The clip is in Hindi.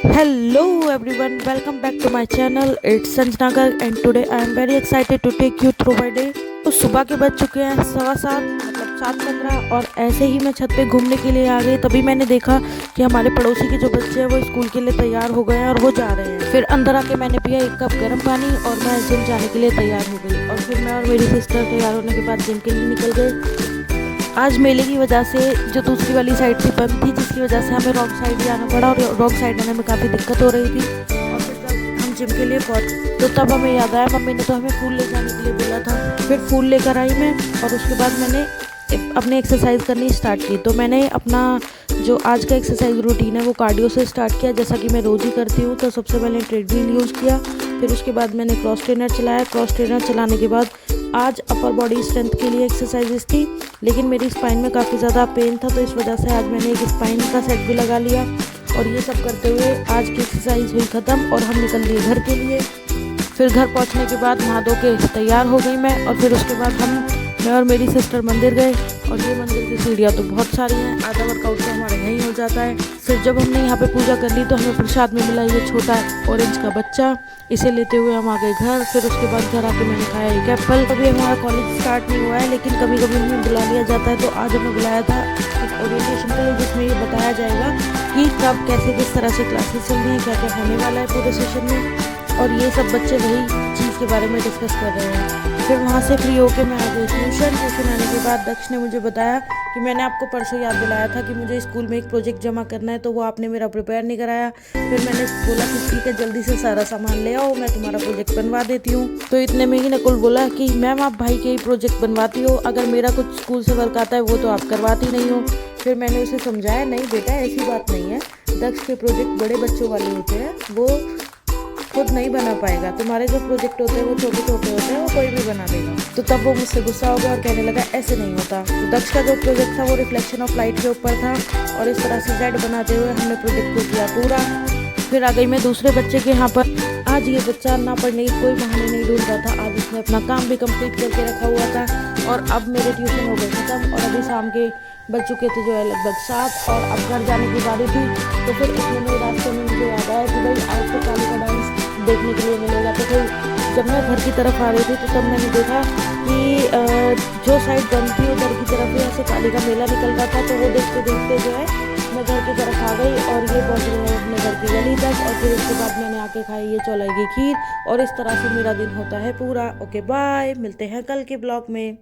Hello everyone, welcome back to my channel. It's Sanjnagar and today I am very excited to take you through my day. तो सुबह के बज चुके हैं 7:15 मतलब 7:15 और ऐसे ही मैं छत पे घूमने के लिए आ गई। तभी मैंने देखा कि हमारे पड़ोसी के जो बच्चे हैं वो स्कूल के लिए तैयार हो गए हैं और वो जा रहे हैं। फिर अंदर आके मैंने पिया एक कप गर्म पानी और मैं जिम जाने के लिए तैयार हो गई। और फिर मैं और मेरी सिस्टर तैयार होने के बाद जिम के लिए निकल गए। आज मेले की वजह से जो दूसरी वाली साइड थी बंद थी, जिसकी वजह से हमें रॉन्ग साइड जाना पड़ा और रॉन्ग साइड आने में काफ़ी दिक्कत हो रही थी। और फिर जब हम जिम के लिए पहुँचे तो तब हमें याद आया मम्मी ने तो हमें फूल ले जाने के लिए बोला था। फिर फूल लेकर आई मैं और उसके बाद मैंने अपनी एक्सरसाइज करनी स्टार्ट की। तो मैंने अपना जो आज का एक्सरसाइज रूटीन है वो कार्डियो से स्टार्ट किया, जैसा कि मैं रोज़ ही करती हूँ। तो सबसे पहले ट्रेडमिल यूज़ किया, फिर उसके बाद मैंने क्रॉस ट्रेनर चलाया। क्रॉस ट्रेनर चलाने के बाद आज अपर बॉडी स्ट्रेंथ के लिए एक्सरसाइजेस थी, लेकिन मेरी स्पाइन में काफ़ी ज़्यादा पेन था, तो इस वजह से आज मैंने एक स्पाइन का सेट भी लगा लिया। और ये सब करते हुए आज की एक्सरसाइज हुई ख़त्म और हम निकल लिए घर के लिए। फिर घर पहुंचने के बाद नहा धो के तैयार हो गई मैं और फिर उसके बाद मैं और मेरी सिस्टर मंदिर गए। और ये मंदिर की सीढ़ियाँ तो बहुत सारी हैं, आधा वर्कआउट तो हमारे यहीं हो जाता है। फिर जब हमने यहाँ पे पूजा कर ली तो हमें प्रसाद में मिला ये छोटा ऑरेंज का बच्चा। इसे लेते हुए हम आ गए घर। फिर उसके बाद घर आके मैंने खाया एक एप्पल। अभी हमारा कॉलेज स्टार्ट नहीं हुआ है, लेकिन कभी कभी हमें बुला लिया जाता है। तो आज हमें बुलाया था एक ओरिएंटेशन के लिए, जिसमें ये बताया जाएगा कि कब कैसे किस तरह से क्लासेस चल रही हैं, क्या क्या होने वाला है पूरे सेशन में। और ये सब बच्चे वही चीज़ के बारे में डिस्कस कर रहे हैं। फिर वहाँ से फ्री होके मैं आ गई ट्यूशन आने के बाद दक्ष ने मुझे बताया कि मैंने आपको परसों याद दिलाया था कि मुझे स्कूल में एक प्रोजेक्ट जमा करना है, तो वो आपने मेरा प्रिपेयर नहीं कराया। फिर मैंने बोला कि ठीक है, जल्दी से सारा सामान ले आओ, मैं तुम्हारा प्रोजेक्ट बनवा देती हूँ। तो इतने में ही नकुल बोला कि मैम आप भाई के ही प्रोजेक्ट बनवाती हो, अगर मेरा कुछ स्कूल से वर्क आता है वो तो आप करवाती नहीं हो। फिर मैंने उसे समझाया, नहीं बेटा ऐसी बात नहीं है, दक्ष के प्रोजेक्ट बड़े बच्चों वाले होते हैं, वो खुद नहीं बना पाएगा। तुम्हारे जो प्रोजेक्ट होते हैं वो छोटे छोटे होते हैं, वो कोई भी बना देगा। तो तब वो मुझसे गुस्सा हो गया और कहने लगा ऐसे नहीं होता। तो दक्ष का जो प्रोजेक्ट था वो रिफ्लेक्शन ऑफ लाइट के ऊपर था और इस तरह से जेड बनाते हुए हमने प्रोजेक्ट को किया पूरा। फिर आ गई मैं दूसरे बच्चे के यहाँ पर। आज ये बच्चा ना पढ़ने की कोई बहाने नहीं ढूंढ रहा था, आज उसने अपना काम भी कंप्लीट करके रखा हुआ था। और अब मेरे ट्यूशन हो गए खत्म और अभी शाम के बज चुके थे जो है लगभग 7 और अब घर जाने की बारी थी। तो फिर इतने में रास्ते में मुझे याद आया कि भाई आज तो काली का डांस देखने के लिए मिलेगा। तो फिर जब मैं घर की तरफ आ रही थी तो तब मैंने देखा कि जो साइड बंद थी उधर की तरफ ही ऐसे काली का मेला निकल रहा था। तो वो देखते देखते जो है मैं घर की तरफ आ गई और ये पहुँच गई अपने घर की गली तक। और फिर उसके बाद मैंने आके खाई ये चौलाई की खीर और इस तरह से मेरा दिन होता है पूरा। ओके बाय, मिलते हैं कल के ब्लॉग में।